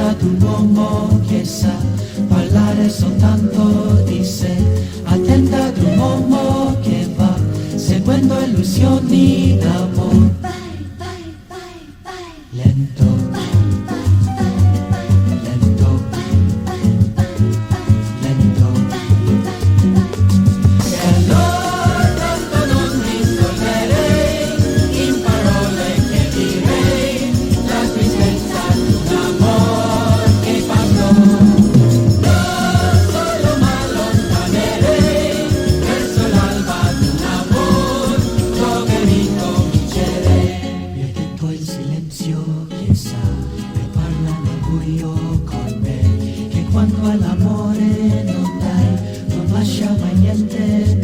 attenta ad un uomo che sa parlare soltanto di sé, attenta ad un uomo che va seguendo illusioni d'amore. Lento, lento, lento. E allora tanto non mi scorderei in parole che direi la tristezza di un amor che passò. Non solo m'allontanerei verso l'alba di un amor dove ricomincerei. Mi hai detto il silenzio che sa e parla nel buio con me, che quando all'amore non dai non lascia mai niente